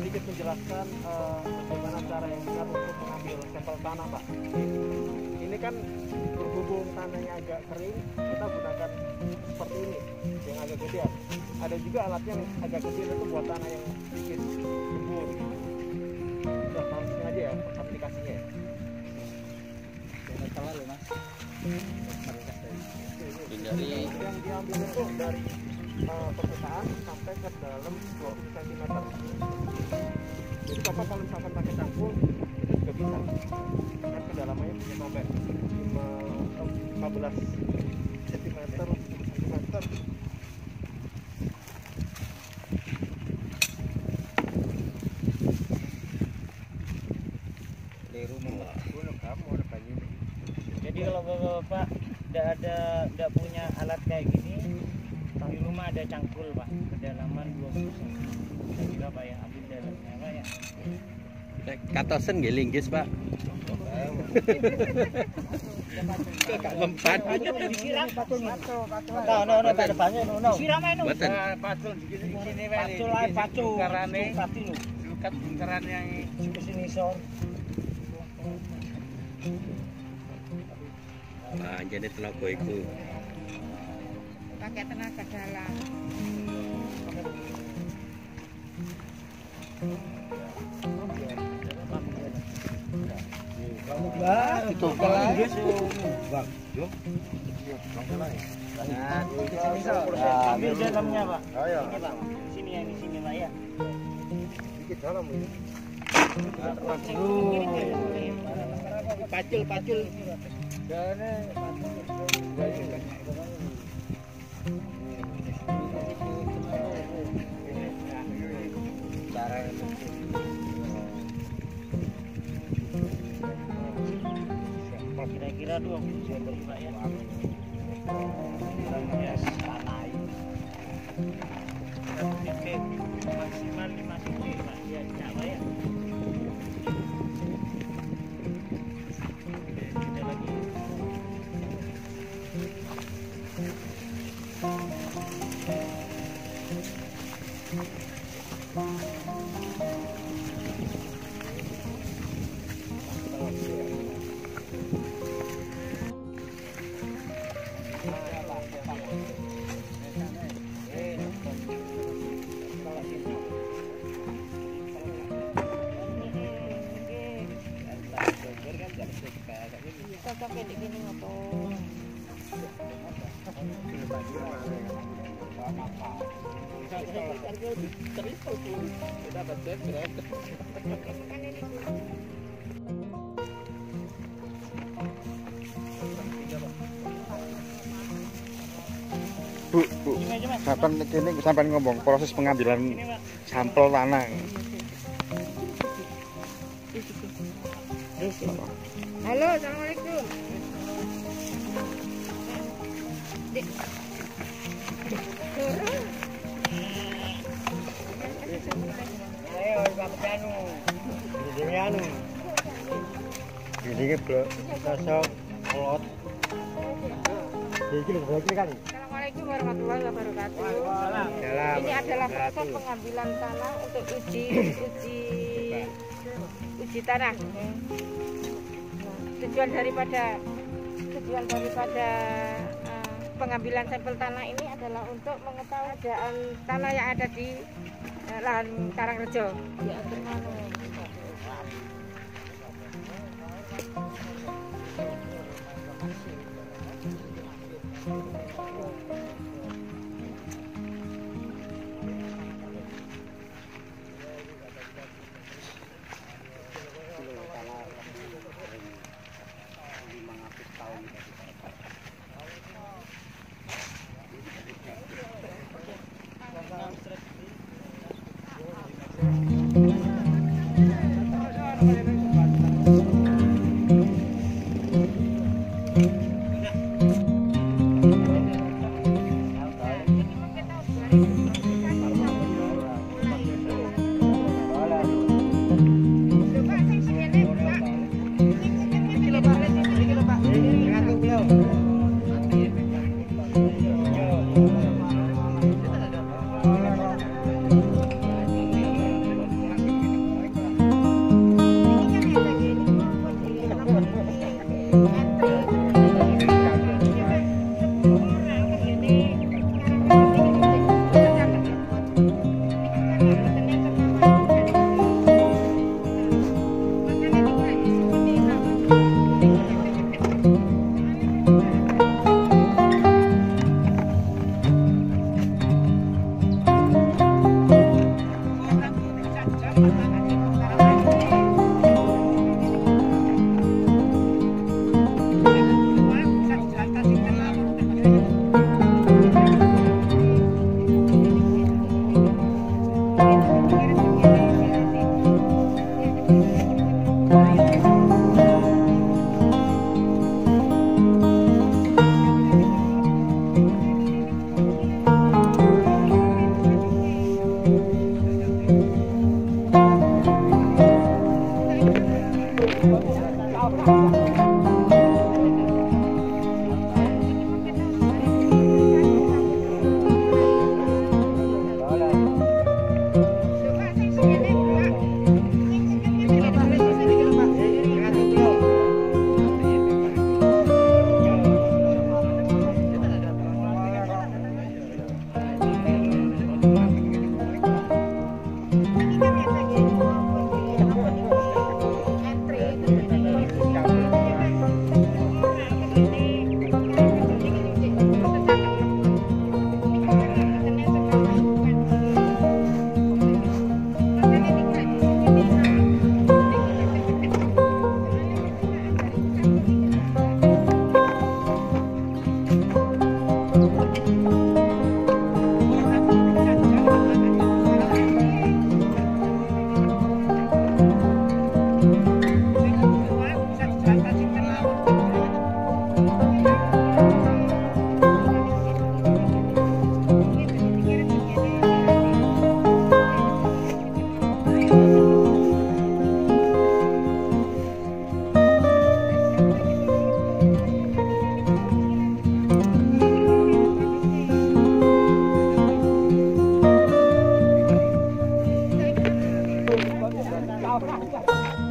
sedikit menjelaskan bagaimana cara yang benar untuk mengambil sampel tanah, Pak. Ini kan berhubung tanahnya agak kering, kita gunakan seperti ini yang agak gede. Ada juga alatnya yang agak kecil itu buat tanah yang sedikit gembur. Udah langsung aja ya aplikasinya ya. Jangan salah loh, Mas. Dari yang diambil itu dari permukaan sampai ke dalam 20 cm. Jadi Bapak kalau misalkan pakai cangkul itu juga bisa. Kan kedalamannya bisa sampai 15 cm, 10 cm. Jadi kalau Bapak tidak punya alat kayak gini, di rumah ada cangkul, Pak, kedalaman 20 cm. Saya kira Pak ya ambil dalamnya, Pak ya. katosen nggih linggis, Pak. Kok mempat. Disiram patul. No, tak ada banyak no. Disiram anu. Patul di sini wae. Patul ae patul. Karane Pati lho. lukat bungkaran yang Ke sini sor. nah, jadi tenaga iku. Pakai tenaga dalam. Lah, ditokal aja Bang. Yo. Ambil dalamnya, Pak. Ayo. Ini, Pak. Sini ya, di sini, Pak ya. Sedikit dalam ini. Pacul. Kira-kira 20 cm, Pak ya. Kira-kira tanah ini. Maksimal 5 cm, Pak. Ya, Pak ya. Kita lagi. Cocoknya di gini apa? Bu, sampai ngomong proses pengambilan sampel tanah. Halo, assalamualaikum. Dek. Ayo, Bapak Anu. Ini anu. Ini blok sosok kolot. Ini kan. Assalamualaikum warahmatullahi wabarakatuh. Waalaikumsalam. Ini adalah proses pengambilan tanah untuk uji tanah. Tujuan daripada pengambilan sampel tanah ini adalah untuk mengetahui keadaan tanah yang ada di lahan Karangrejo.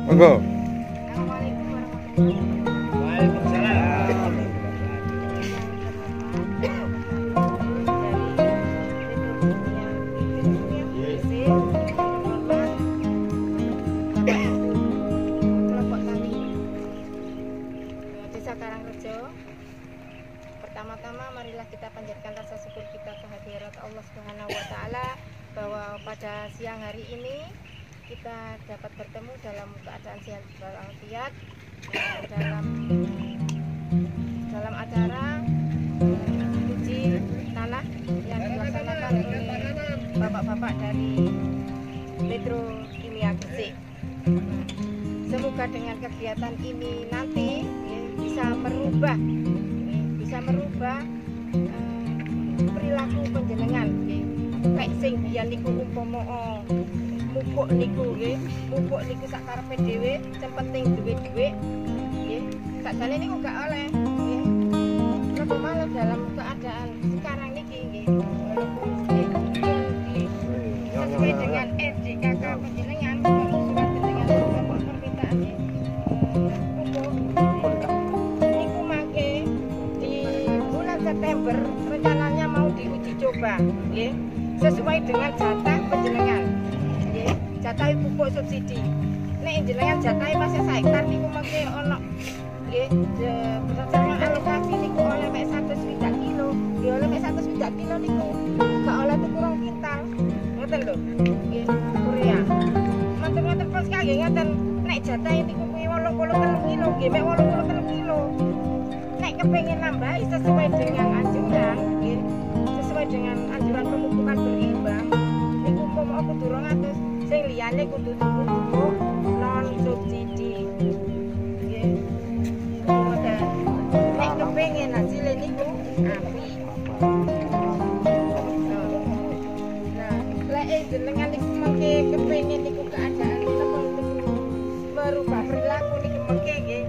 Monggo. Desa Karangrejo. Pertama-tama marilah kita panjatkan rasa syukur kita kehadirat Allah Subhanahu wa taala bahwa pada siang hari ini kita dapat bertemu dalam keadaan sehat walafiat dalam acara uji tanah yang dilaksanakan oleh bapak-bapak dari Petrokimia Gresik. Semoga semoga dengan kegiatan ini nanti bisa merubah perilaku panjenengan. Lek sing biyen niku umpama mupuk niku sak karepe dhewe, penting duwe dhuwit nggih. Sakjane niku gak oleh nggih. Lebih malah dalam keadaan sekarang niki nggih. Sesuai dengan SDKK panjenengan, surat dengan permintaan niku mangke di bulan September rencananya mau diuji coba nggih. Sesuai dengan jatah panjenengan nggih, jatah pupuk subsidi. Nek jenengan jatah masih 1 hektar niku mangke ono nggih, berdasarkan alokasi niku oleh mek 100 kilo. Nggih, oleh mek 100 kilo niku gak oleh tuku 2 kintal. Ngoten lho. Nggih, Korea. Manten-manten pos kangge ngoten. Nek jatah niku kuwi 83 kilo, nggih mek 83 kilo. Nek kepengin nambahi sesuai dengan anjuran nggih, sesuai dengan anjuran pemupukan berimbang niku umpama kudu 200, sing liyane kudu tuku pupuk non subsidi nggih. Ngoten. Nek kepengin hasilnya niku apik. Nah, lek jenengan niku mengke kepengin niku keadaan napa merubah perilaku niku mengke nggih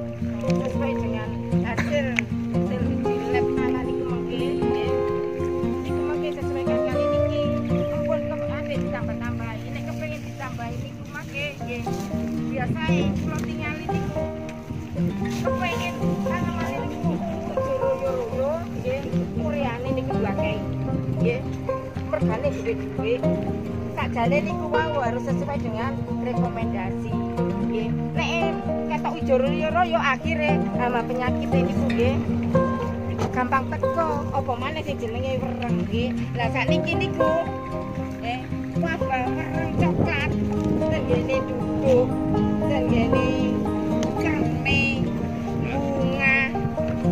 sesuai dengan hasil uji lab tanah niku mengke nggih. Niku mengke sesuaikan kali niki ampun ade ditambah-tambah. Nek kepengin ditambah niku mengke nggih. Biasae kula tingali niku kepengin tanamane niku royo-royo nggih, muryane niku akeh nggih. Mergane duwe-duwe. Sakjane niku wau harus sesuai dengan rekomendasi nggih. Nek ketok ijo royo akhire hama penyakit niku nggih gampang teko, apa maneh sing jenenge wereng nggih. Lah sakniki niku wabah wereng coklat tenggene duduk, tenggene kame, bunga,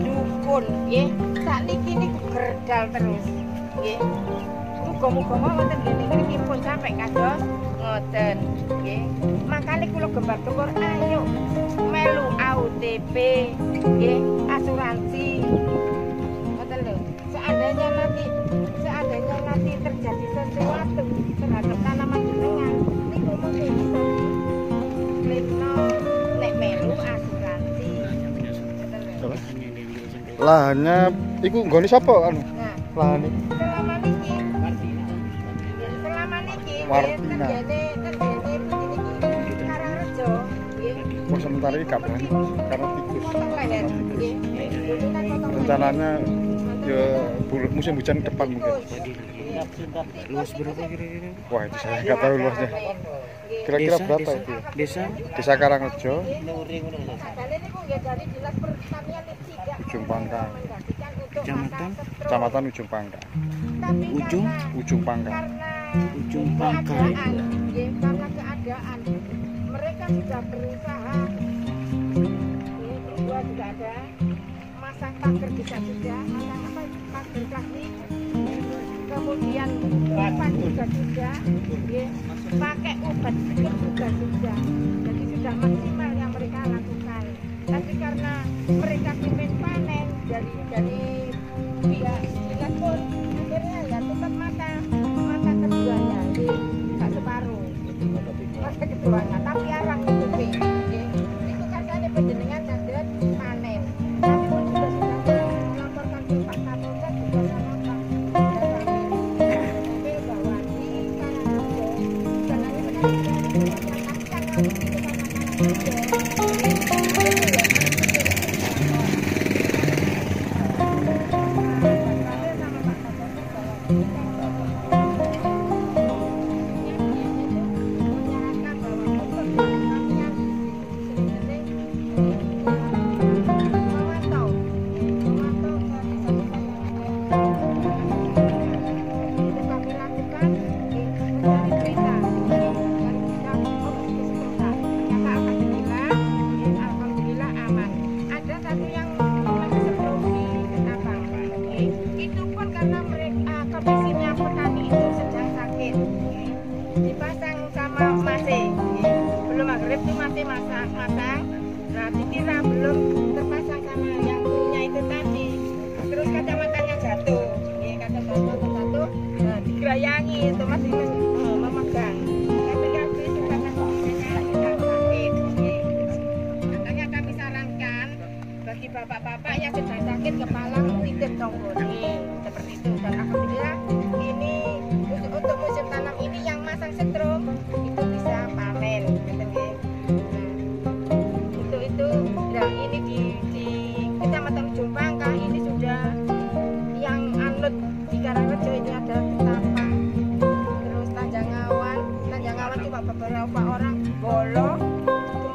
dukun nggih. Sakniki niku gerdal terus nggih. Muga-muga mawon tenggene mriki pun sampai kados ngoten nggih. Makane kula gembar-gembor ayo melu AUTP nggih, asuransi. Ngoten lho. Seandainya nanti terjadi sesuatu terhadap tanaman jenengan niku mungkin bisa klikno nek melu asuransi. Ngoten lho. Lahannya iku nggone sapa anu? Nah, Lahane selama niki Wartina. tenggene Karangrejo nggih. Kok sementara iki gak berani karena tikus. Potong leher nggih. Dulunan potong leher. Rencananya ya musim hujan depan mungkin. Luas berapa kira-kira? Wah, itu saya nggak tahu luasnya. Kira-kira berapa itu? Desa Karangrejo, Sakjane niku nggih dari Dinas Pertanian tidak Ujung Pangkang. merekomendasikan untuk Kecamatan? masa setrum. Kecamatan Ujung Pangkang. Tapi Ujung Pangkang. Ujung Pangkang. karena keadaan mereka sudah berusaha berdua juga ada masang pagar bisa sudah masang apa pagar plastik, kemudian papan juga sudah pakai obat sirup juga sudah, jadi sudah maksimal yang mereka lakukan. Tapi karena mereka ingin panen dari pihak dinas pun akhirnya ya tutup mata keduanya, nggak separuh mata keduanya, tapi arang itu itu karena penjenengan dan panen. Kami pun juga sudah melaporkan ke Pak Kapolres juga sama Pak Dasar bahwa di Karangrejo jangan dipasang sama masih belum maghrib tuh masih masang belum terpasang sama yang punya itu tadi. Terus kacamatanya jatuh, ya, kacamata jatuh, nah, digerayangi itu masih memegang. Tapi kami sudah kita sakit. Ya. Makanya kami sarankan bagi bapak-bapak yang sedang sakit kepala titip tonggoni seperti itu. Dan alhamdulillah ini untuk musim tanam ini yang masang setrum itu bisa panen, gitu ya. Itu nah ini di Kecamatan Ujung Pangkah ini sudah yang anut di Karangrejo ini ada Ketapa, terus Tanjangawan cuma beberapa orang, Bolo,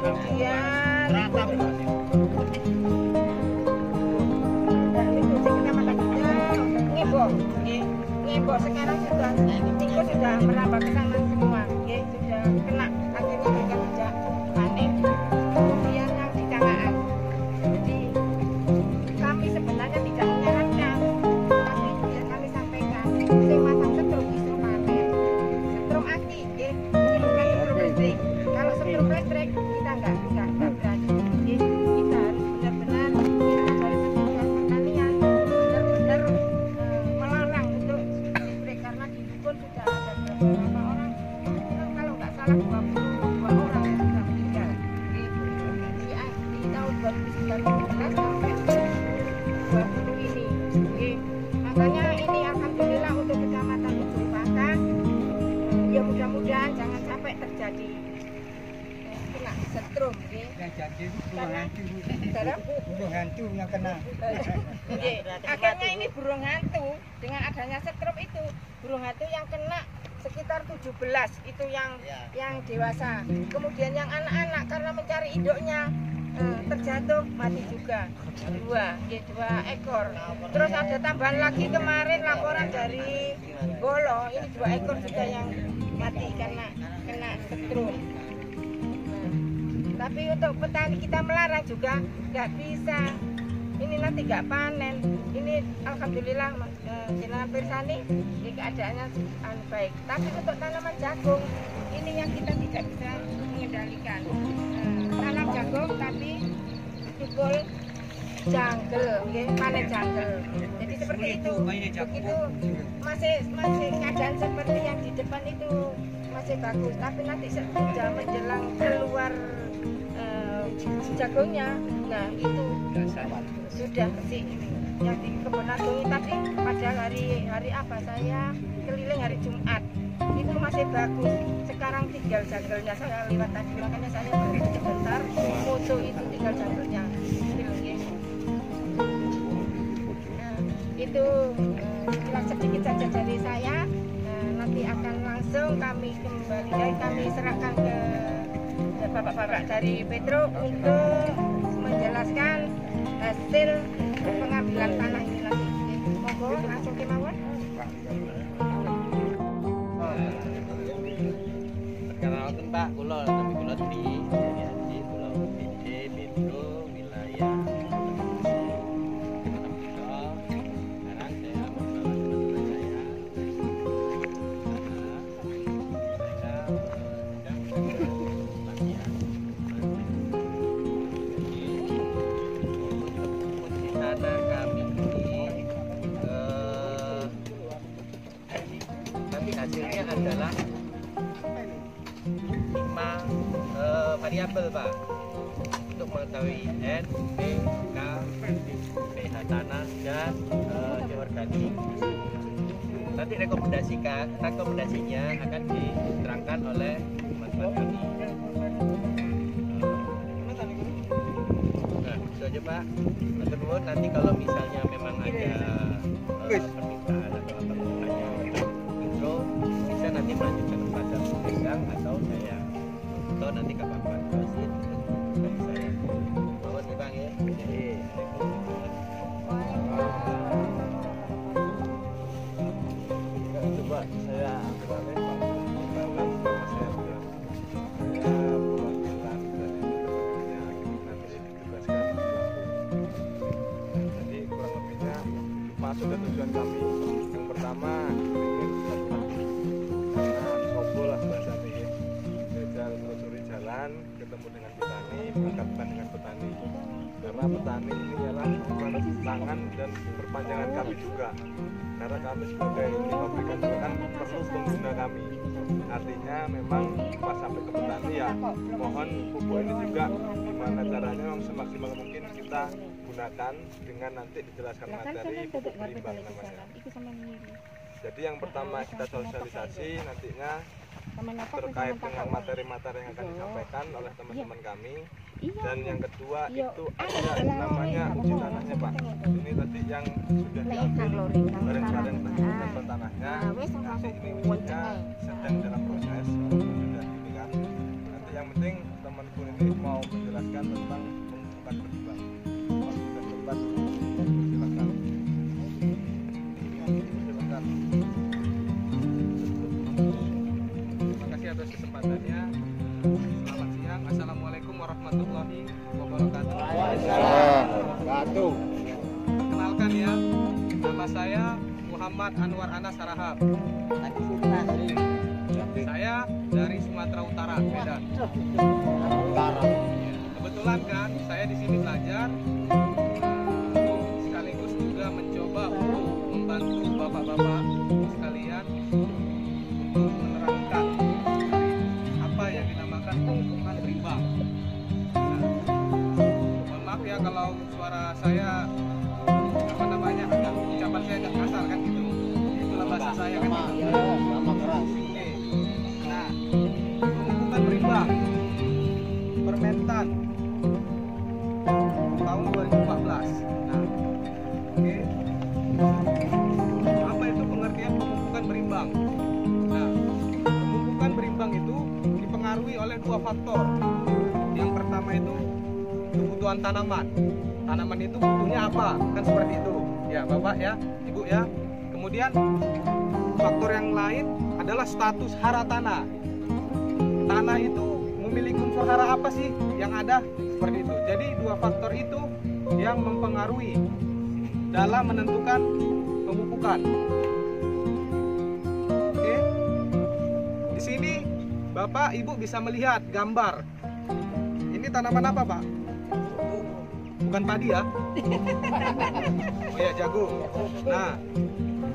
kemudian Ngebo sekarang sudah merambah ke sana semua, ya, sudah kena, akhirnya mereka sudah panen. Kemudian yang di Kangaan, jadi kami sebenarnya tidak menyarankan, tapi ya kami sampaikan, yang masang setrum bisa panen, setrum aki, ya, ini bukan setrum listrik. Kalau setrum listrik kita nggak berani, ya, kita harus benar-benar kita dari Kementerian Pertanian benar-benar melarang untuk listrik karena di Dukun sudah ada beberapa orang, kalau nggak salah 22 orang yang sudah meninggal di tahun 2019 sampai 20 ini. Oke. Makanya ini alhamdulillah untuk Kecamatan Ujung Pangkah, ya mudah-mudahan jangan sampai terjadi kena setrum, karena burung hantu yang kena. akhirnya ini burung hantu dengan adanya setrum itu burung hantu yang kena sekitar 17 itu yang dewasa, kemudian yang anak-anak karena mencari induknya terjatuh mati juga dua ekor. Terus ada tambahan lagi kemarin laporan dari Bolo, ini 2 ekor juga yang mati karena kena setrum. Tapi untuk petani kita melarang juga nggak bisa, ini nanti nggak panen. Ini alhamdulillah jenengan Pirsani ini keadaannya baik. Tapi untuk tanaman jagung ini yang kita tidak bisa mengendalikan. Tanam jagung tapi tukul jungle, panen jungle. Jadi seperti itu. Begitu masih keadaan seperti yang di depan itu masih bagus. Tapi nanti sudah menjelang keluar jagungnya, nah itu sudah sih yang di kebun agung tadi pada hari apa saya keliling hari Jumat itu masih bagus. Sekarang tinggal jagelnya, saya lewat tadi makanya saya berhenti sebentar foto itu tinggal jagelnya. Nah, itu sedikit saja dari saya. Nanti akan langsung kami serahkan ke bapak-bapak dari Petro untuk menjelaskan hasil pengambilan tanah ini nanti. Monggo langsung kemauan. Perkenalkan Pak, kula tapi kula di Haji Pulau BC Petro wilayah sekarang saya membawa teman-teman saya kami ini nanti hasilnya adalah 5 variabel Pak untuk mengetahui N, P, K, pH tanah dan organik. Nanti rekomendasinya akan diterangkan oleh teman-teman kami. Nah, itu aja Pak. Kedua nanti kalau misalnya memang ada permintaan atau apa namanya intro, bisa nanti melanjutkan kepada pegang atau saya atau nanti ke Bapak Wasit dari saya. Mohon nih Bang ya. Coba saya ambil alih Pak. Saya bilang saya perwakilan dari nanti ditugaskan. Jadi kurang lebihnya masuk ke tujuan kami. Yang pertama ketemu dengan petani, berangkatkan dengan petani. Para petani ini ialah tangan dan perpanjangan kami juga, karena kami sebagai pabrikan juga kan perlu pengguna kami. Artinya memang pas sampai ke petani ya mohon pupuk ini juga gimana caranya memang semaksimal mungkin kita gunakan dengan nanti dijelaskan materi pupuk berimbang namanya. Jadi yang pertama kita sosialisasi nantinya terkait dengan materi-materi yang akan disampaikan oleh teman-teman kami. Dan yang kedua itu ada namanya uji tanahnya Pak. Ini tadi yang sudah diambil bareng-bareng sampel tanahnya. Nanti ini ujinya sedang dalam proses, sudah ini kan. Nanti yang penting temanku ini mau menjelaskan tentang pemupukan berimbang. Kalau sudah sempat silakan. Silakan. Terima kasih atas kesempatannya. Selamat siang. Assalamualaikum warahmatullahi wabarakatuh. Perkenalkan ya, nama saya Muhammad Anwar Anas Harahap. Saya dari Sumatera Utara, Medan. Kebetulan kan saya di sini belajar, sekaligus juga mencoba untuk membantu bapak-bapak sekalian untuk menerangkan apa yang dinamakan pemupukan berimbang. Mohon maaf ya kalau suara saya agak ucapan saya agak kasar kan gitu. Itulah bahasa saya kan gitu. Oke. Nah, pemupukan berimbang Permentan tahun 2014. Nah, oke. Apa itu pengertian pemupukan berimbang? Nah, pemupukan berimbang itu dipengaruhi oleh dua faktor. Yang pertama itu kebutuhan tanaman. Tanaman itu butuhnya apa? Kan seperti itu. Ya, Bapak ya, Ibu ya. Kemudian faktor yang lain adalah status hara tanah. Tanah itu memiliki unsur hara apa sih yang ada? Seperti itu. Jadi dua faktor itu yang mempengaruhi dalam menentukan pemupukan. Oke. Di sini Bapak Ibu bisa melihat gambar. Ini tanaman apa, Pak? Bukan padi ya? Oh ya, jagung. Nah,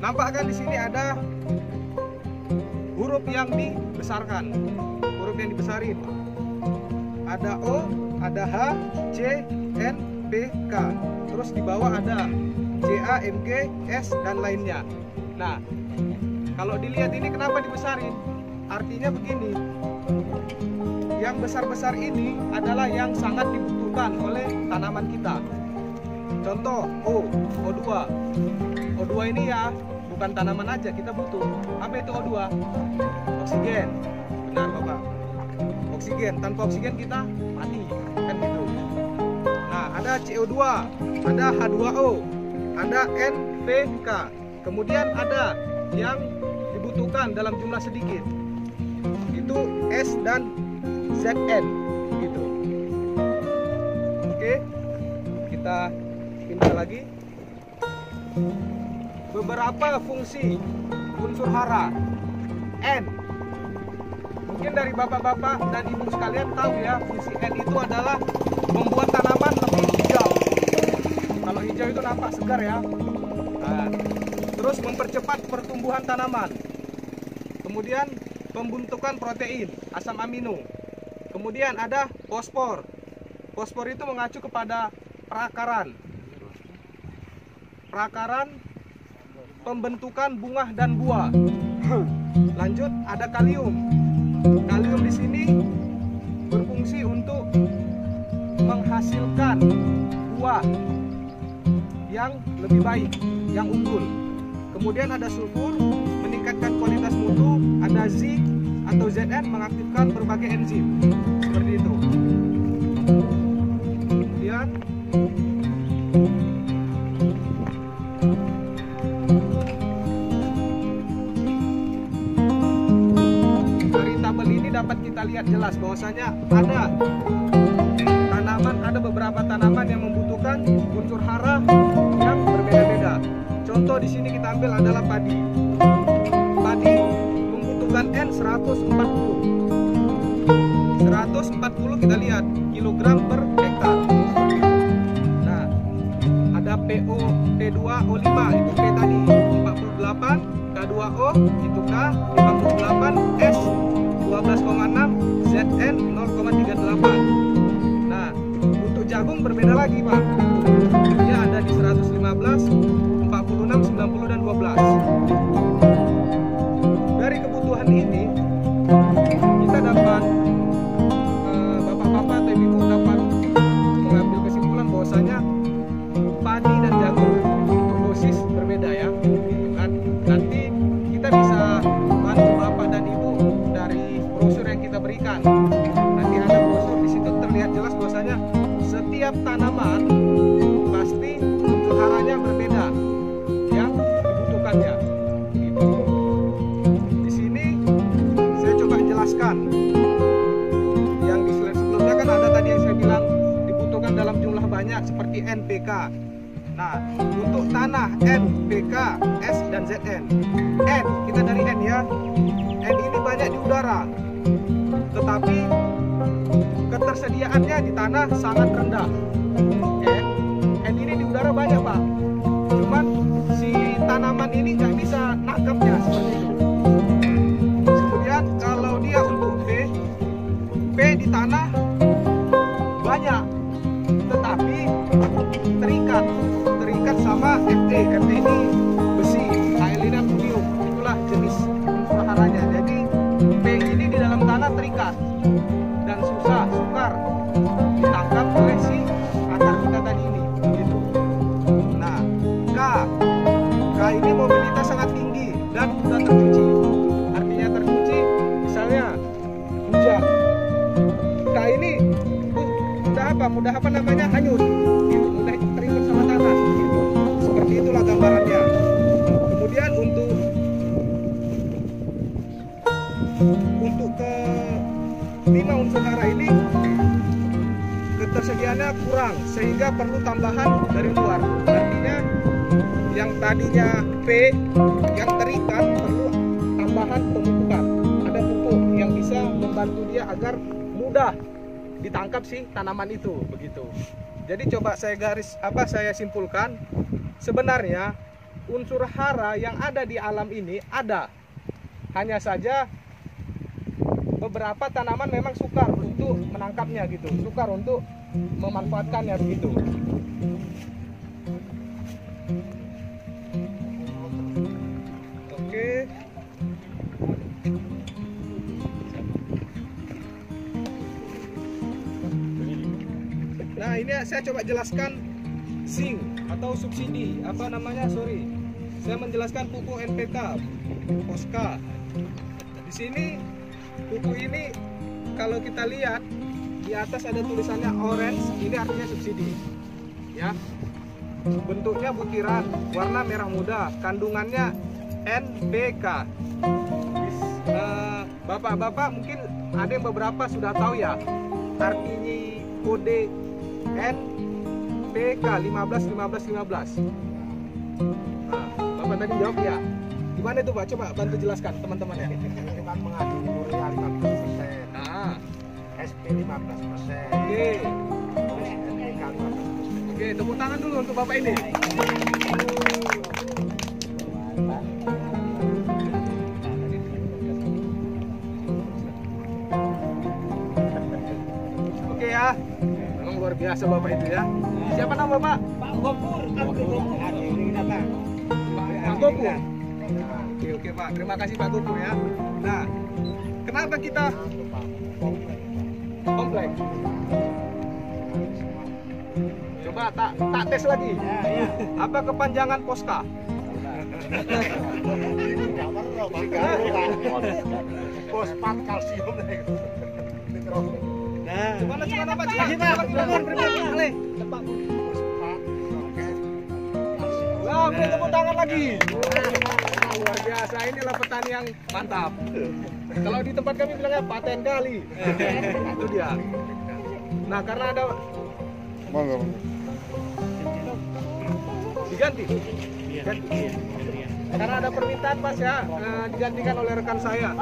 nampak kan di sini ada huruf yang dibesarkan, huruf yang dibesarin. Ada O, ada H, C, N, P, K. Terus di bawah ada C, A, M, G, S dan lainnya. Nah, kalau dilihat ini kenapa dibesarin? Artinya begini. Yang besar-besar ini adalah yang sangat dibutuhkan oleh tanaman kita. Contoh O2. O2 ini ya bukan tanaman aja kita butuh. Apa itu O2? Oksigen. Benar Bapak. Oksigen. Tanpa oksigen kita mati. Kan gitu. Nah, ada CO2, ada H2O, ada NPK. Kemudian ada yang dibutuhkan dalam jumlah sedikit. Itu S dan ZN gitu. Oke, kita pindah lagi. Beberapa fungsi unsur hara. N. Mungkin dari bapak-bapak dan ibu sekalian tahu ya, fungsi N itu adalah membuat tanaman lebih hijau. Kalau hijau itu nampak segar ya. Nah, terus mempercepat pertumbuhan tanaman. Kemudian pembentukan protein, asam amino. Kemudian ada fosfor. Fosfor itu mengacu kepada perakaran. Perakaran pembentukan bunga dan buah. Lanjut ada kalium. Kalium di sini berfungsi untuk menghasilkan buah yang lebih baik, yang unggul. Kemudian ada sulfur, meningkatkan kualitas mutu. Ada zinc atau Zn, mengaktifkan berbagai enzim. Seperti itu. Kemudian dari tabel ini dapat kita lihat jelas bahwasanya ada beberapa tanaman yang membutuhkan unsur hara yang berbeda-beda. Contoh di sini kita ambil adalah padi. Padi membutuhkan N 140. 140 kita lihat kilogram per hektar. PO-P2O5 itu P tadi 48, K2O itu K 58, S 12,6, ZN 0,38. Nah, untuk jagung berbeda lagi Pak. Dia ada di 115, 46, 90 dan 12. Dari kebutuhan ini kita dapat bapak-bapak atau ibu dapat mengambil kesimpulan bahwasanya padi dan jagung untuk dosis berbeda ya, gitu kan. Nanti kita bisa bantu bapak dan ibu dari brosur yang kita berikan. Nanti ada brosur di situ terlihat jelas bahwasanya setiap tanaman pasti unsur haranya berbeda yang dibutuhkannya. Gitu. Di sini saya coba jelaskan. Yang di slide sebelumnya kan ada tadi yang saya bilang dibutuhkan dalam jumlah banyak seperti NPK. Nah, untuk tanah N, PK, S, dan ZN. N, kita dari N ya. N ini banyak di udara. Tetapi ketersediaannya di tanah sangat rendah. N ini di udara banyak Pak. Cuman si tanaman ini nggak bisa nangkapnya seperti itu. Kemudian kalau dia untuk P di tanah banyak, tetapi terikat sama Fe. Fe ini besi, Aelina pudium, itulah jenis unsur haranya. Jadi P ini di dalam tanah terikat dan sukar ditangkap oleh si akar kita tadi ini. Gitu. Nah, K ini mobilitas sangat tinggi dan mudah tercuci. Artinya tercuci, misalnya hujan. K ini mudah apa namanya hanyut, gitu, mudah terikat sama tanah. Gitu. Seperti itulah gambarannya. Kemudian untuk ke 5 unsur hara ini ketersediaannya kurang sehingga perlu tambahan dari luar. Artinya yang tadinya P yang terikat perlu tambahan pemupukan. Ada pupuk yang bisa membantu dia agar mudah ditangkap si tanaman itu, begitu. Jadi coba saya simpulkan, sebenarnya unsur hara yang ada di alam ini ada. Hanya saja beberapa tanaman memang sukar untuk menangkapnya gitu, sukar untuk memanfaatkannya begitu. Oke. Nah, ini saya coba jelaskan zinc atau subsidi, saya menjelaskan pupuk NPK, Posca. Di sini pupuk ini kalau kita lihat di atas ada tulisannya orange, ini artinya subsidi. Ya. Bentuknya butiran, warna merah muda, kandungannya NPK. Bapak-bapak mungkin ada yang beberapa sudah tahu ya artinya kode NPK 15. Nah, Bapak tadi jawab ya. Gimana itu Pak? Coba bantu jelaskan teman-teman ya. Itu kan mengandung urea 15%. Nah, SP 15%. oke. NPK 15%. Oke, tepuk tangan dulu untuk Bapak ini. Oke ya. Memang luar biasa Bapak itu ya. Siapa nama Bapak? Pak Gopur, Pak Gopur. Oke Pak, terima kasih Pak Gopur ya. Nah, kenapa kita kompleks? Coba tak tes lagi. Apa kepanjangan Posca? Fosfat kalsium. Nah, gimana Pak? Nah, beri tepuk tangan lagi. Luar biasa, inilah petani yang mantap. Kalau di tempat kami bilangnya paten kali. Itu dia. Nah, karena ada diganti. Karena ada permintaan Mas ya, digantikan oleh rekan saya.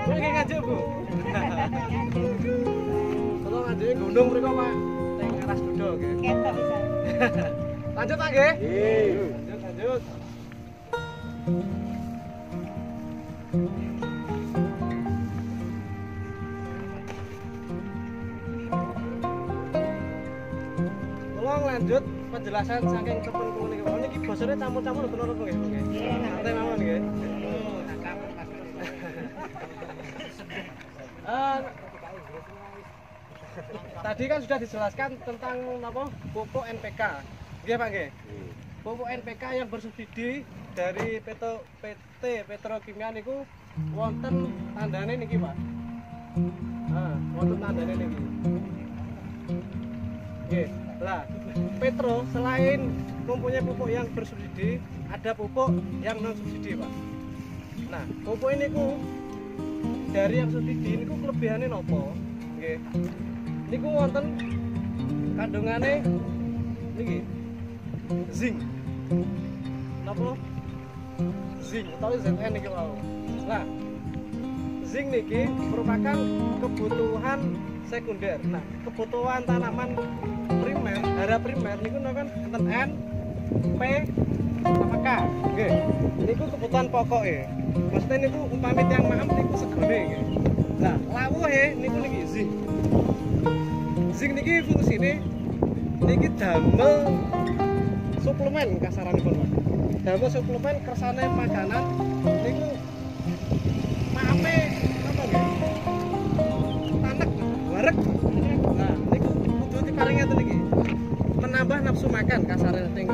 Bu iki ngaji, Bu. Kalau ngaji gunung mriko, Pak. Teng aras dodo nggih. Ketok bisa. Lanjut, Pak nggih? Nggih. Lanjut. Tolong lanjut penjelasan saking kepun niki. Oh niki bosone campur-campur bener apa nggih? Nggih. Santai mawon nggih. Tadi kan sudah dijelaskan tentang apa? Pupuk NPK. Nggih, Pak nggih. Pupuk NPK yang bersubsidi dari PT Petrokimia niku wonten tandane niki, Pak. Wonten tandane niki. Nggih. Lah, Petro selain mempunyai pupuk yang bersubsidi, ada pupuk yang non subsidi, Pak. Nah, pupuk ini ku dari yang subsidi niku kelebihane nopo? Nggih. Niku wonten kandungane niki. Zinc. Napa? Zinc atau ZN niki wau. Nah, zinc niki merupakan kebutuhan sekunder. Nah, kebutuhan tanaman primer, darah primer niku kan enten N, P, sama K. Nggih. Niku kebutuhan pokok ya. Maksudnya niku umpamit yang maham niku segone nggih. Nah, lawuhe niku niki zinc. Zinc niki fungsine niki damel suplemen kasaranipun, Pak. Damel suplemen kersane makanan niku maame apa nggih? Tanek, wareg. Nah, niku kudu diparingi ngeten niki. Menambah nafsu makan kasarane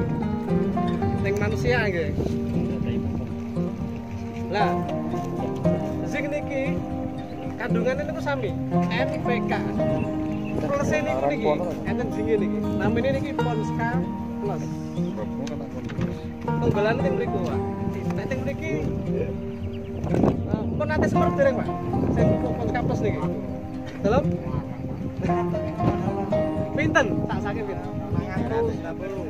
ning manusia nggih. Lah, zinc niki kandungannya niku sami, NPK. Plus niku niki, enten zinc niki. Namanya niki Ponska Plus. Tunggalan teng mriku, Pak. Nek teng mriki pun nate semer dereng, Pak. Sing Ponska Plus niki. Dalam pinten? Tak saking pinten? 980.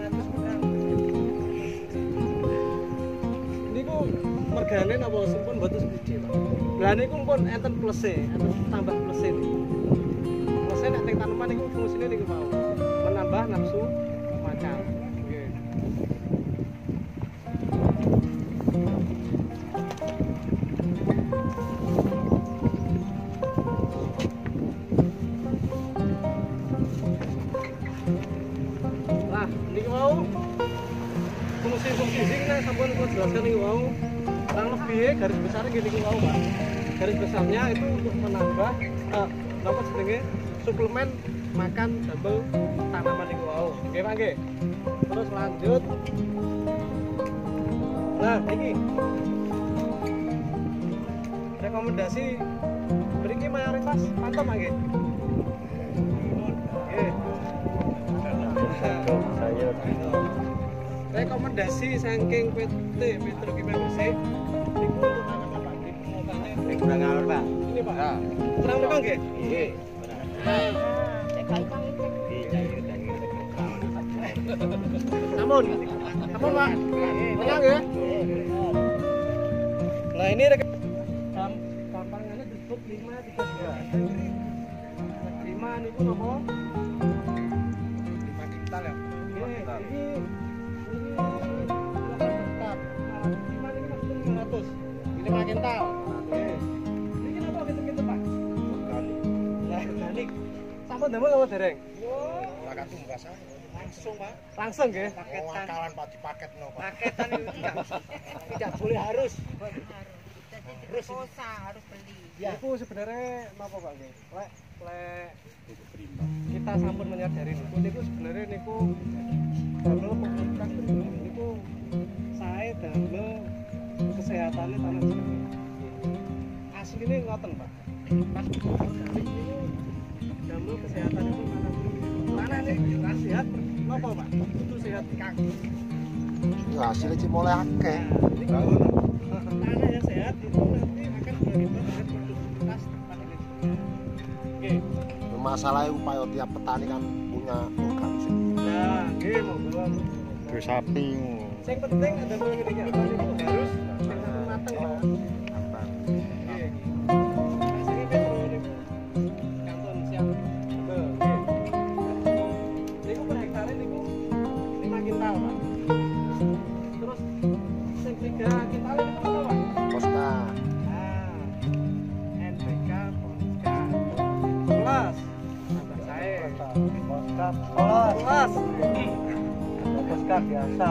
Niku mergane napa sampun mboten subsidi, Pak. Lah niku pun enten plus-e, enten tambah plus-e. Plus-e nek teng tanaman niku fungsine niku mau menambah nafsu makan. Nggih. Lah, niku mau fungsi-fungsi zinc nek sampun kula jelaskan niku mau kurang lebih garis besarnya gini niku mau, Pak. Garis besarnya itu untuk menambah apa jenenge suplemen makan damel tanaman niku mau. Nggih, Pak nggih. Terus lanjut. Nah, iki rekomendasi mriki mayoritas pantom, Pak nggih. Nggih. Rekomendasi saking PT Petrokimia Gresik niku untuk tanaman, Pak. Niku kurang ngalor, Pak. Ini, Pak. Kurang niku nggih? Nggih. Namun, Pak. Tenang ya. Nah, ini gampangannya disebut 532. 5 niku napa? 5 kintal ya. Ini ini 5 kintal. Ini kenapa gitu-gitu, Pak? Nah, organik. Sampun damel apa dereng? Lakan tumbas langsung, Pak. Langsung nggih. Paketan paket no, Pak. Paketan itu tidak boleh harus. Terus harus beli. Ya. Itu sebenarnya napa, Pak nggih? Lek kita sampun menyadari niku sebenarnya niku damel pembentukan niku sae damel kesehatannya tanah jenengan. Asline ngoten, Pak. Pas organik niku damel kesehatanipun tanah. Tanah niki sehat napa, Pak? Kudu sehat kaki. Ya hasilnya sih mulai akeh. Tanah yang sehat itu nanti akan berakibat dengan produktivitas panen. Oke. Masalahnya upaya tiap petani kan punya organ sendiri. Nah, nggih monggo. Duwe sapi. Sing penting ada ngene iki, harus mateng, Pak. Oscar biasa.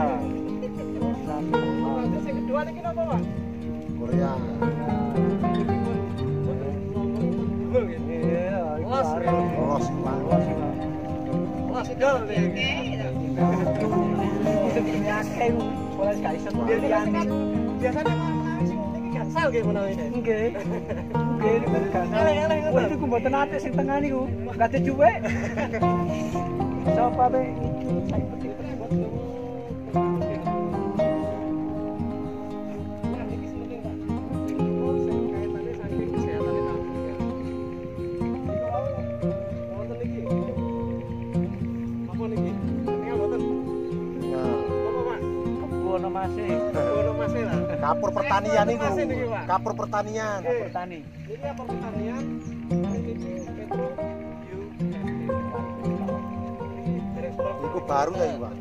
Yang kedua ini apa, Pak? Korea. Los idol biasanya gansal kayak mana ini? Nggih. Nggih. Wah, itu mboten ate sing tengah niku. Gak cuwek. Sapa be? Saya peti buat Kapur pertanian itu. Kapur pertanian. Kapur tani. Ini kapur pertanian. Ini Petro Bio. Itu baru ya, Pak.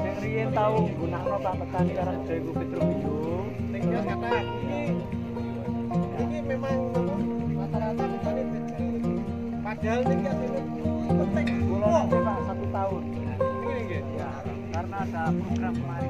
Sing riyen tau gunakno Pak petani karang Dewi Petro Bio. Ning kios kata ini memang rata-rata petani kecil. Padahal ning kios ini penting golongan Pak 1 tahun. Ini nggih. Ya, karena ada program kemarin.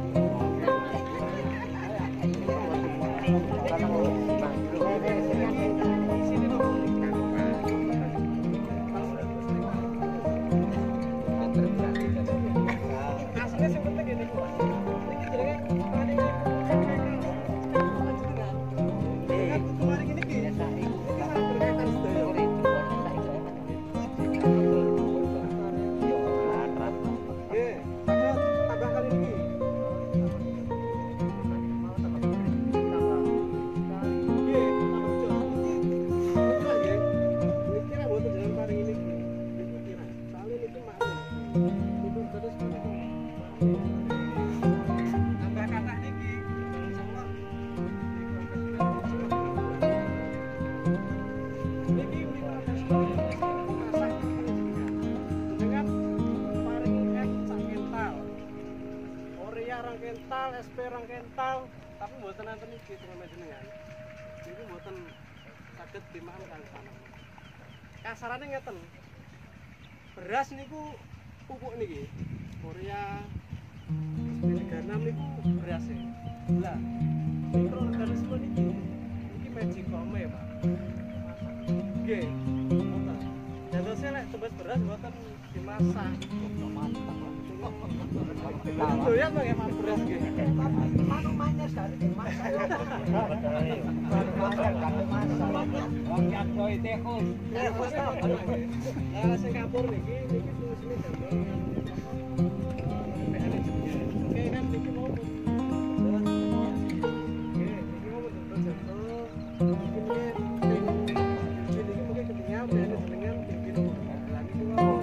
SP rangkental, tapi mboten nanten iki teman jenengan. Niku mboten saged dimakan kali tanam. Kasarane ngeten. Beras niku pupuk niki. Korea SP36 niku berase. Lah, mikroorganisme niki magicome, Pak. Nggih. Ngoten. Jadose lek tebas beras mboten dimasak. Mantap. Doyan pakai beras gitu. Manu manyes dari dimasak. Wong doi tekos. Tekos ta. Lah sing kapur niki tulisne gambar. Oke kan niki mau. Oke, niki mau betul-betul. Ini mungkin ketinggalan dari jenengan bikin. Lah niki mau.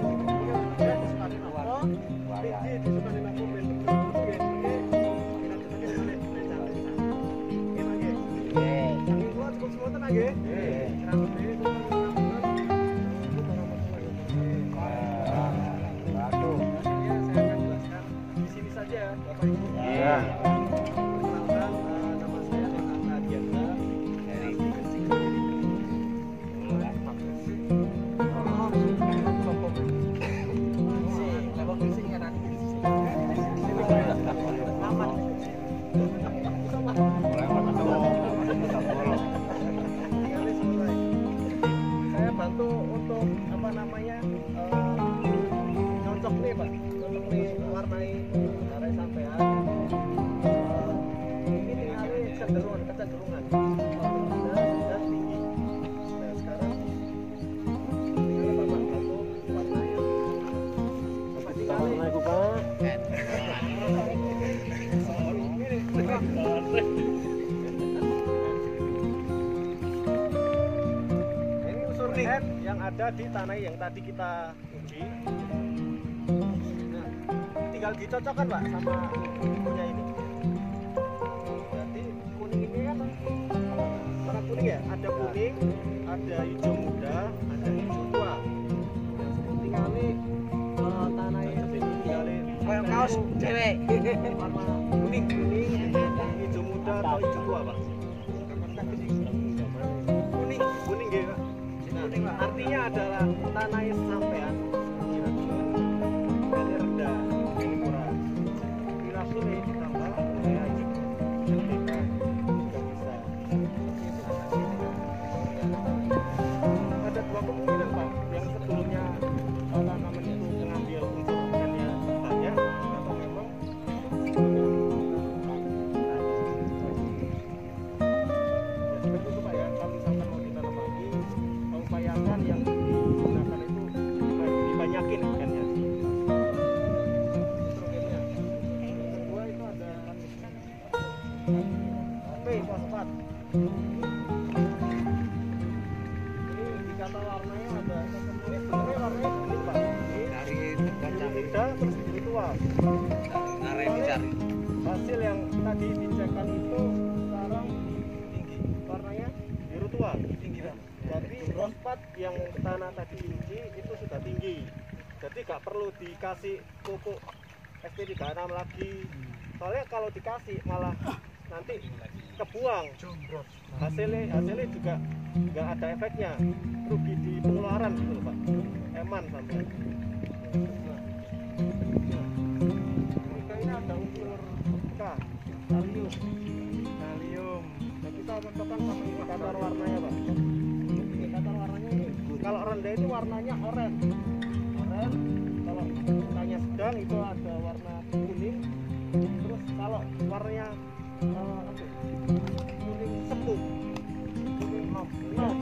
Yang ada di tanah yang tadi kita uji, nah, tinggal dicocokkan Pak sama punya ini. Jadi kuning ini kuning ya, ada kuning, ada hijau muda, ada hijau tua. Yang seperti kali tanah yang tinggali Kayak kaos cewek. warna kuning, hijau muda atau hijau tua pak? Kuning ya pak. Nah, artinya adalah tanah yang sampean ini rendah, ini kurang. Bila sulit ditambah ya juga bisa. Ada dua kemungkinan pak, yang sebelumnya tanaman itu mengambil unsur organiknya banyak atau memang ya seperti itu pak ya. Kalau misalkan mau ditanam lagi, upayakan yang digunakan itu dibanyakin ikannya. Nitrogennya. Kedua itu ada fosfat. Ini dikata warnanya ada. Ini sebenarnya warnanya kuning pak. Ini biru muda terus biru tua. Hasil yang tadi dicekkan itu sekarang tinggi. Warnanya biru tua. Tinggi pak. Jadi fosfat yang tanah tadi uji itu sudah tinggi. Jadi nggak perlu dikasih pupuk SP36 lagi. Soalnya kalau dikasih malah nanti kebuang. Hasilnya juga nggak ada efeknya. Rugi di pengeluaran gitu loh pak. Eman sampai. Ini ada unsur K, kalium. Nah, kita contohkan sama indikator warnanya pak. Indikator warnanya ini kalau rendah itu warnanya oranye. Kalau warnanya sedang itu ada warna kuning. Terus kalau warnanya kuning sepuh, kuning noh. Nah,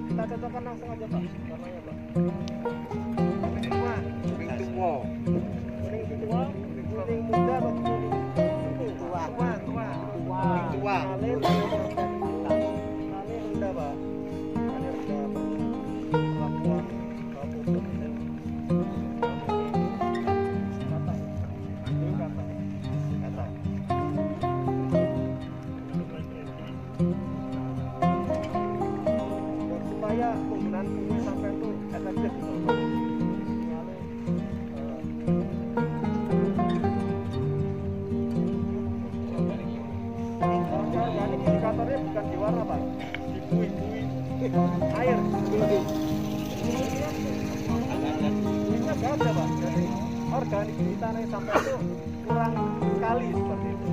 kita cocokkan langsung aja pak warnanya pak. Kuning tua, kuning muda atau kuning tua? Kali rendah pak. Kali rendah perlakuan pupuk kata. Supaya penggunaan bumi sampai itu efektif gitu. Organik indikatornya bukan di warna pak, di buih-buih air. Buihnya nggak ada pak. Jadi organik di tanah yang sampai itu kurang sekali seperti itu.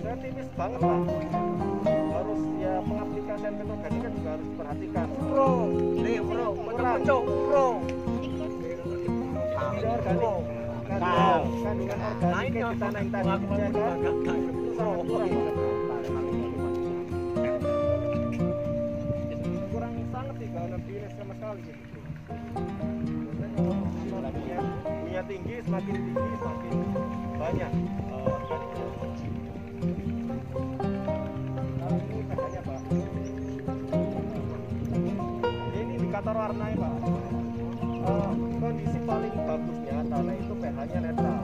Saya tipis banget pak. Harus ya pengaplikasian organik kan juga harus diperhatikan. Kurang. Ini organik. Kandungan organiknya di tanah yang tadi dijaga itu sangat kurang. Kurang sangat sih kalau lebih sama sekali gitu. Punya tinggi, semakin banyak organiknya. Kalau ini pH-nya pak. Ini indikator warnanya pak. Kondisi paling bagusnya tanah itu pH-nya netral.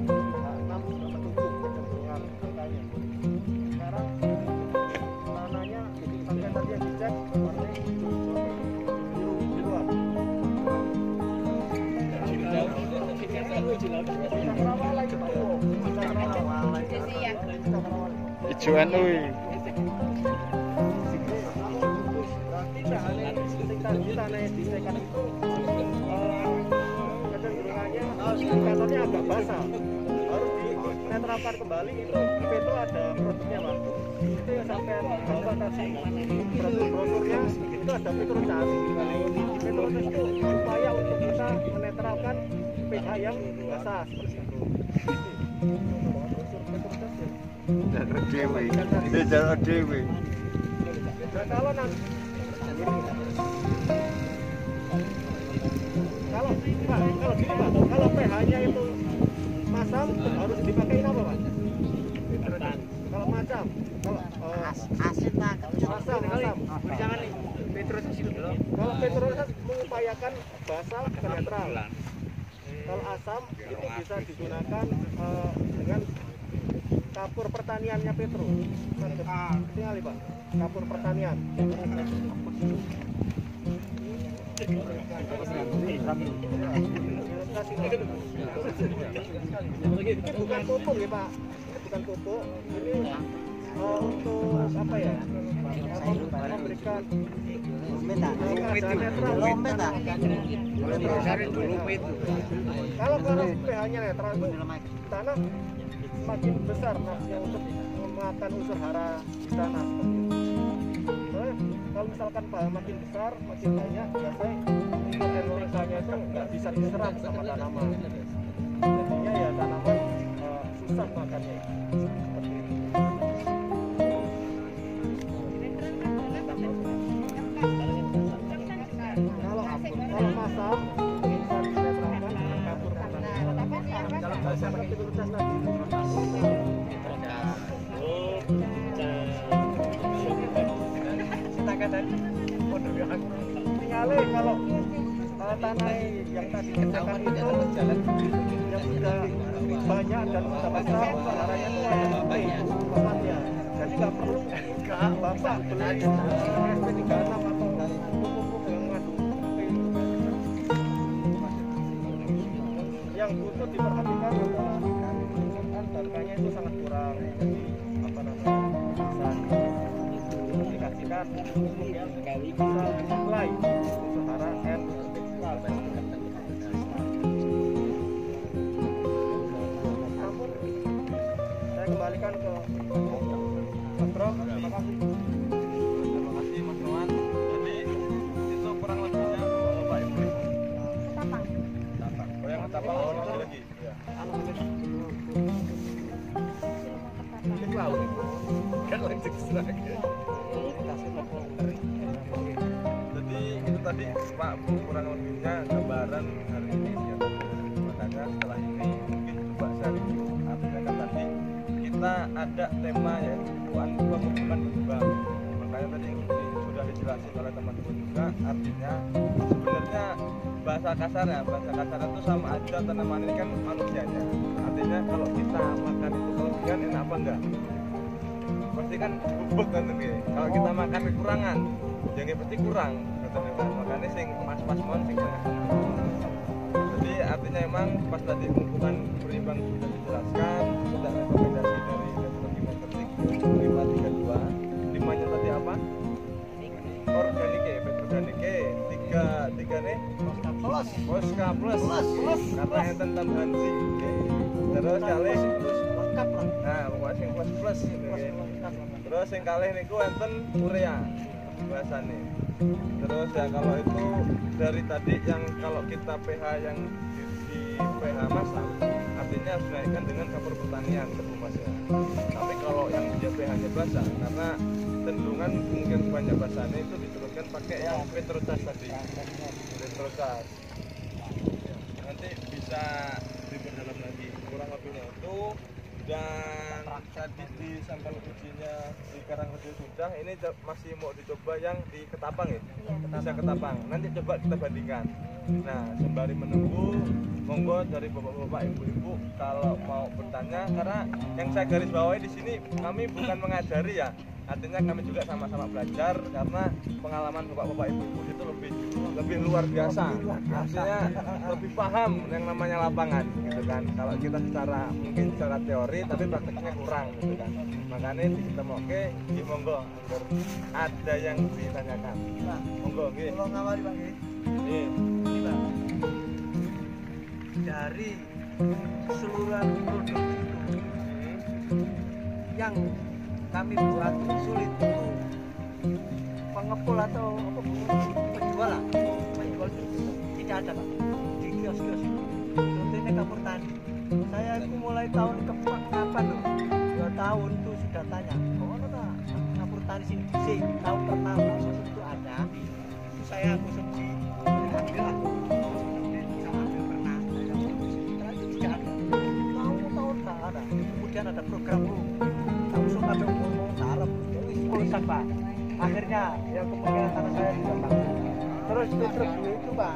pH 6 sama 7 kecenderungan angkanya. Sekarang tanahnya sampai tadi yang dicek warnanya biruan. Hijauan ui. Berarti tanah yang disekan itu kecenderungannya indikatornya agak basah, harus dinetralkan kembali. Itu di Petro ada produknya pak, itu yang sampai bapak tadi brosurnya itu ada Petrocas. Di Petrocas itu upaya untuk kita menetralkan pH yang basah seperti itu. Brosur Petrocas ya. Jangan dewe. Nah, kalau nanti kalau gini pak, kalau pH-nya itu masam harus dipakai apa pak? Kalau macam, kalau Asin pak. masam. Jangan nih. Petrus itu dulu. Kalau Petrus mengupayakan basal ke netral. Kalau asam itu bisa digunakan dengan kapur pertaniannya Petro. Tinggal Pak, kapur pertanian. Ini bukan pupuk ya Pak, ini bukan pupuk. Ini untuk apa ya? Memberikan kalau pH-nya netral itu tanah semakin besar yang untuk memakan unsur hara di tanah. Kalau misalkan pH makin besar, makin banyak, biasanya nutrisinya itu nggak bisa diserap sama tanaman. Jadinya ya tanaman susah makannya. Seperti itu. Kalau masam bisa disetralkan dengan kapur pertanian. Dalam bahasa produktivitas tadi. Tinggalin kalau tanah yang tadi katakan itu yang sudah banyak dan sudah besar, caranya itu ada tempatnya. Jadi nggak perlu bapak beli SP36 atau pupuk yang mengandung yang butuh diperhatikan adalah kan harganya itu sangat kurang. Jadi apa namanya bisa dikasihkan yang bisa supply unsur hara N. Namun saya kembalikan ke Mas Bro. Terima kasih. Terima kasih Mas Noan. Jadi itu kurang lebihnya Bapak Ibu. Ketapang. Oh yang ketapang lagi. Ya. Ini laut. Kan lanjut seragam. Jadi itu tadi Pak Bu kurang lebihnya gambaran hari ini kegiatan makanya setelah ini mungkin coba saya review artinya kan tadi kita ada tema ya pemupukan berkembang, makanya tadi sudah dijelasin oleh teman-teman juga artinya sebenarnya bahasa kasarnya itu sama aja tanaman ini kan manusianya, artinya kalau kita makan itu kelebihan enak apa enggak? Pasti kan bubuk kan nih. Kalau kita makan kekurangan, jangan pasti kurang. Makanya sing pas mon sing tengah. Jadi artinya emang pas tadi hubungan berimbang sudah dijelaskan, sudah rekomendasi dari teknologi marketing 532. 5-nya tadi apa? Organik ya, organik. Tiga nih. Poska plus. Karena enten tambahan zinc. Terus kali lengkap lah. Nah, pokoknya plus terus yang kalih niku enten urea bahasane. Terus ya kalau itu dari tadi yang kalau kita pH yang di pH masam artinya harus dinaikkan dengan kapur pertanian terbumasnya. Tapi kalau yang dia pH-nya basah karena cenderungan mungkin banyak basahnya itu diteruskan pakai yang petrotas tadi. Petrotas. Nanti bisa diperdalam lagi kurang lebihnya itu. Dan tadi di sampel ujinya di Karangrejo sudah, ini masih mau dicoba yang di Ketapang ya? Bisa Ketapang, nanti coba kita bandingkan. Nah sembari menunggu, monggo dari bapak-bapak, ibu-ibu kalau mau bertanya, karena yang saya garis bawahi di sini kami bukan mengajari ya, artinya kami juga sama-sama belajar karena pengalaman bapak-bapak, ibu-ibu itu lebih luar biasa, artinya lebih paham yang namanya lapangan gitu kan. Kalau kita mungkin secara teori tapi prakteknya kurang gitu kan, makanya kita mau di monggo agar ada yang ditanyakan. Monggo nggih. Kalau ngawali Pak nggih. Ini Pak. Dari keseluruhan produk itu yang kami buat sulit itu pengepul atau penjual itu tidak ada Pak di kios-kios itu. Contohnya kapur tani, saya itu mulai tahun kapan loh, 2 tahun tuh sudah tanya kok ada kapur tani sini sih, tahun pertama itu ada, saya konsumsi ambil lah, bisa ambil pernah, ternyata tidak ada, tahun tak ada. Kemudian ada program langsung ada ngomong Arab, rusak Pak. Akhirnya ya kemungkinan tanah saya juga Pak. Terus itu Pak.